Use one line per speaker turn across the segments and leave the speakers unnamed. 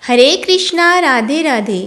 हरे कृष्णा, राधे राधे।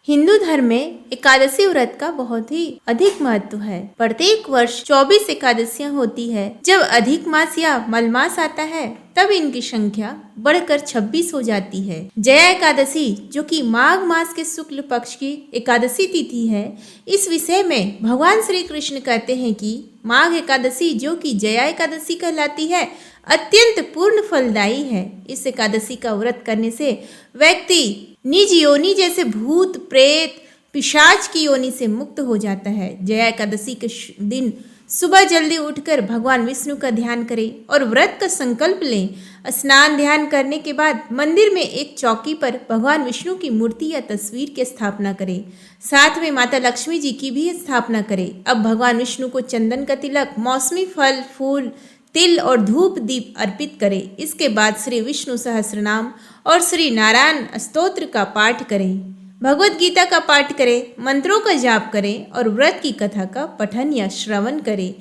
हिंदू धर्म में एकादशी व्रत का बहुत ही अधिक महत्व है। प्रत्येक वर्ष 24 एकादशियां होती है। जब अधिक मास या मलमास आता है तब इनकी संख्या बढ़कर 26 हो जाती है। जया एकादशी, जो कि माघ मास के शुक्ल पक्ष की एकादशी तिथि है, इस विषय में भगवान श्री कृष्ण कहते हैं कि माघ एकादशी, जो कि जया एकादशी कहलाती है, अत्यंत पूर्ण फलदायी है। इस एकादशी का व्रत करने से व्यक्ति निज योनि जैसे भूत, प्रेत, पिशाच की योनि से मुक्त हो जाता है। जया एकादशी के दिन सुबह जल्दी उठकर भगवान विष्णु का ध्यान करें और व्रत का संकल्प लें। स्नान ध्यान करने के बाद मंदिर में एक चौकी पर भगवान विष्णु की मूर्ति या तस्वीर की स्थापना करें। साथ में माता लक्ष्मी जी की भी स्थापना करें। अब भगवान विष्णु को चंदन का तिलक, मौसमी फल, फूल, तिल और धूप दीप अर्पित करें। इसके बाद श्री विष्णु सहस्रनाम और श्री नारायण स्तोत्र का पाठ करें, भगवत गीता का पाठ करें, मंत्रों का जाप करें और व्रत की कथा का पठन या श्रवण करें।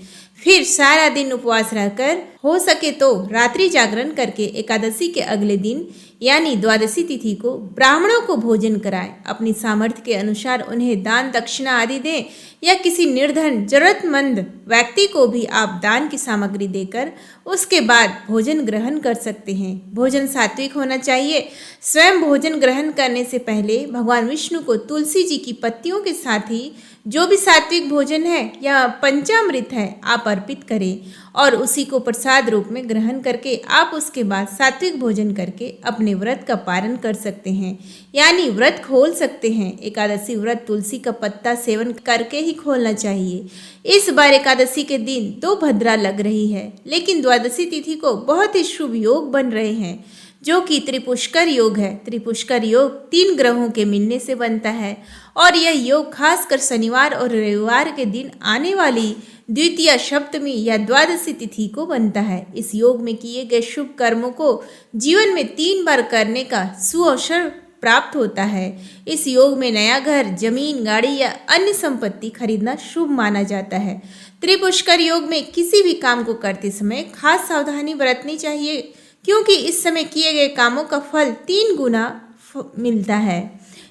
फिर सारा दिन उपवास रहकर, हो सके तो रात्रि जागरण करके एकादशी के अगले दिन यानी द्वादशी तिथि को ब्राह्मणों को भोजन कराएं। अपनी सामर्थ्य के अनुसार उन्हें दान दक्षिणा आदि दें या किसी निर्धन जरूरतमंद व्यक्ति को भी आप दान की सामग्री देकर उसके बाद भोजन ग्रहण कर सकते हैं। भोजन सात्विक होना चाहिए। स्वयं भोजन ग्रहण करने से पहले भगवान विष्णु को तुलसी जी की पत्तियों के साथ ही जो भी सात्विक भोजन है या पंचामृत है आप अर्पित करें और उसी को प्रसाद रूप में ग्रहण करके आप उसके बाद सात्विक भोजन करके अपने व्रत का पारण कर सकते हैं, यानी व्रत खोल सकते हैं। एकादशी व्रत तुलसी का पत्ता सेवन करके ही खोलना चाहिए। इस बार एकादशी के दिन 2 भद्रा लग रही है, लेकिन द्वादशी तिथि को बहुत ही शुभ योग बन रहे हैं, जो कि त्रिपुष्कर योग है। त्रिपुष्कर योग 3 ग्रहों के मिलने से बनता है और यह योग खासकर शनिवार और रविवार के दिन आने वाली द्वितीया, सप्तमी या द्वादशी तिथि को बनता है। इस योग में किए गए शुभ कर्मों को जीवन में 3 बार करने का सुअवसर प्राप्त होता है। इस योग में नया घर, जमीन, गाड़ी या अन्य संपत्ति खरीदना शुभ माना जाता है। त्रिपुष्कर योग में किसी भी काम को करते समय खास सावधानी बरतनी चाहिए, क्योंकि इस समय किए गए कामों का फल 3 गुना मिलता है।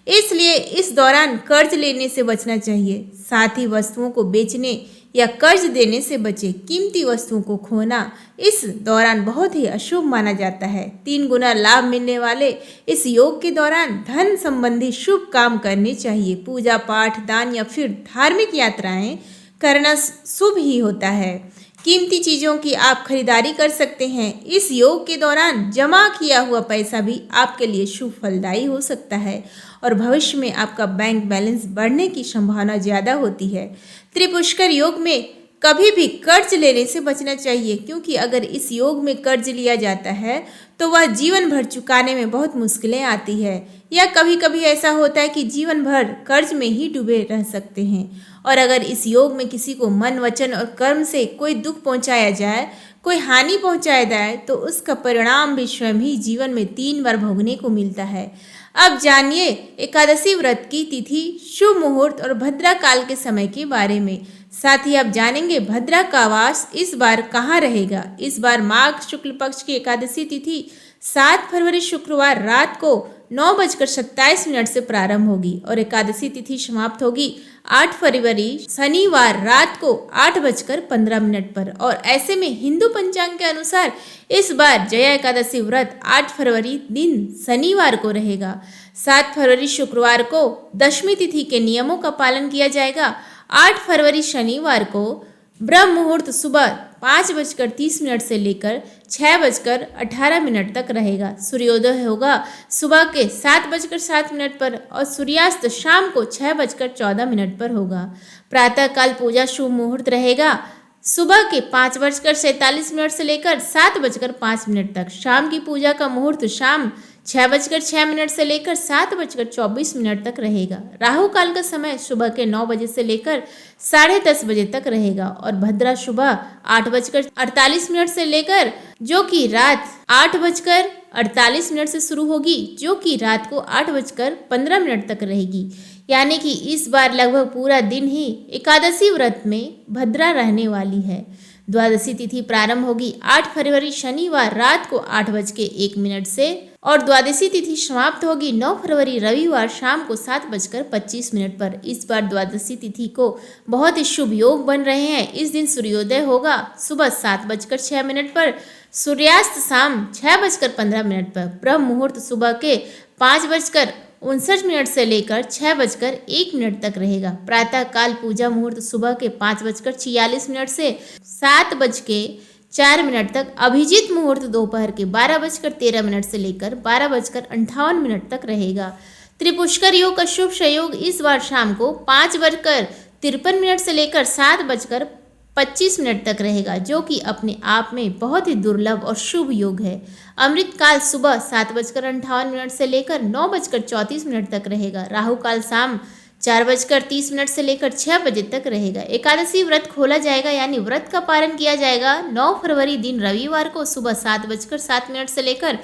इसलिए इस दौरान कर्ज लेने से बचना चाहिए। साथ ही वस्तुओं को बेचने या कर्ज देने से बचे। कीमती वस्तुओं को खोना इस दौरान बहुत ही अशुभ माना जाता है। 3 गुना लाभ मिलने वाले इस योग के दौरान धन संबंधी शुभ काम करने चाहिए। पूजा पाठ, दान या फिर धार्मिक यात्राएं करना शुभ ही होता है। कीमती चीज़ों की आप खरीदारी कर सकते हैं। इस योग के दौरान जमा किया हुआ पैसा भी आपके लिए शुभ फलदायी हो सकता है और भविष्य में आपका बैंक बैलेंस बढ़ने की संभावना ज़्यादा होती है। त्रिपुष्कर योग में कभी भी कर्ज लेने से बचना चाहिए, क्योंकि अगर इस योग में कर्ज लिया जाता है तो वह जीवन भर चुकाने में बहुत मुश्किलें आती है, या कभी कभी ऐसा होता है कि जीवन भर कर्ज में ही डूबे रह सकते हैं। और अगर इस योग में किसी को मन, वचन और कर्म से कोई दुख पहुंचाया जाए, कोई हानि पहुंचाया जाए, तो उसका परिणाम भी स्वयं ही जीवन में 3 बार भोगने को मिलता है। अब जानिए एकादशी व्रत की तिथि, शुभ मुहूर्त और भद्रा काल के समय के बारे में। साथ ही आप जानेंगे भद्रा का वास इस बार कहाँ रहेगा। इस बार माघ शुक्ल पक्ष की एकादशी तिथि 7 फरवरी शुक्रवार रात को 9:27 से प्रारंभ होगी और एकादशी तिथि समाप्त होगी 8 फरवरी शनिवार रात को 8:15 पर। और ऐसे में हिंदू पंचांग के अनुसार इस बार जया एकादशी व्रत 8 फरवरी दिन शनिवार को रहेगा। 7 फरवरी शुक्रवार को दशमी तिथि के नियमों का पालन किया जाएगा। 8 फरवरी शनिवार को ब्रह्म मुहूर्त सुबह 5:30 से लेकर 6:18 तक रहेगा। सूर्योदय होगा सुबह के 7:07 पर और सूर्यास्त शाम को 6:14 पर होगा। प्रातःकाल पूजा शुभ मुहूर्त रहेगा सुबह के 5:47 से लेकर 7:05 तक। शाम की पूजा का मुहूर्त शाम 6:06 से लेकर 7:24 तक रहेगा। राहु काल का समय सुबह के 9 बजे से लेकर 10:30 बजे तक रहेगा और भद्रा सुबह 8:48 से लेकर जो कि रात 8:48 से शुरू होगी, जो कि रात को 8:15 तक रहेगी। यानी कि इस बार लगभग पूरा दिन ही एकादशी व्रत में भद्रा रहने वाली है। द्वादशी तिथि प्रारंभ होगी 8 फरवरी शनिवार रात को 8:01 से और द्वादशी तिथि समाप्त होगी 9 फरवरी रविवार शाम को 7:25 पर। इस बार द्वादशी तिथि को बहुत ही शुभ योग बन रहे हैं। इस दिन सूर्योदय होगा सुबह 7:06 पर, सूर्यास्त शाम 6:15 पर। ब्रह्म मुहूर्त सुबह के 5:59 से लेकर 6:01 तक रहेगा। प्रातः काल पूजा मुहूर्त सुबह के 5:46 से 7:04 तक। अभिजीत मुहूर्त दोपहर के 12:13 से लेकर 12:58 तक रहेगा। त्रिपुष्कर योग का शुभ संयोग इस बार शाम को 5:53 से लेकर 7:25 तक रहेगा, जो कि अपने आप में बहुत ही दुर्लभ और शुभ योग है। अमृत काल सुबह 7:58 से लेकर 9:34 तक रहेगा। राहु काल शाम 4:30 से लेकर 6 बजे तक रहेगा। एकादशी व्रत खोला जाएगा यानी व्रत का पारण किया जाएगा 9 फरवरी दिन रविवार को सुबह 7:07 से लेकर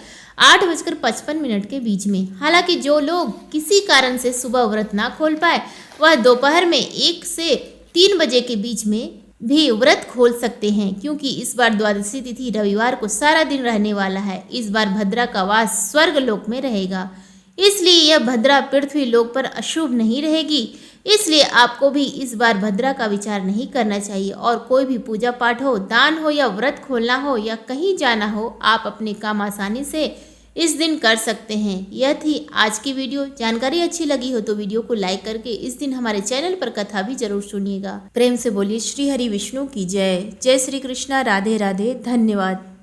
8:55 के बीच में। हालांकि जो लोग किसी कारण से सुबह व्रत ना खोल पाए वह दोपहर में 1 से 3 बजे के बीच में भी व्रत खोल सकते हैं, क्योंकि इस बार द्वादशी तिथि रविवार को सारा दिन रहने वाला है। इस बार भद्रा का वास स्वर्ग लोक में रहेगा, इसलिए यह भद्रा पृथ्वी लोक पर अशुभ नहीं रहेगी। इसलिए आपको भी इस बार भद्रा का विचार नहीं करना चाहिए और कोई भी पूजा पाठ हो, दान हो या व्रत खोलना हो या कहीं जाना हो, आप अपने काम आसानी से इस दिन कर सकते हैं। यह थी आज की वीडियो। जानकारी अच्छी लगी हो तो वीडियो को लाइक करके इस दिन हमारे चैनल पर कथा भी जरूर सुनिएगा। प्रेम से बोलिए श्री हरि विष्णु की जय। जय श्री कृष्णा। राधे राधे। धन्यवाद।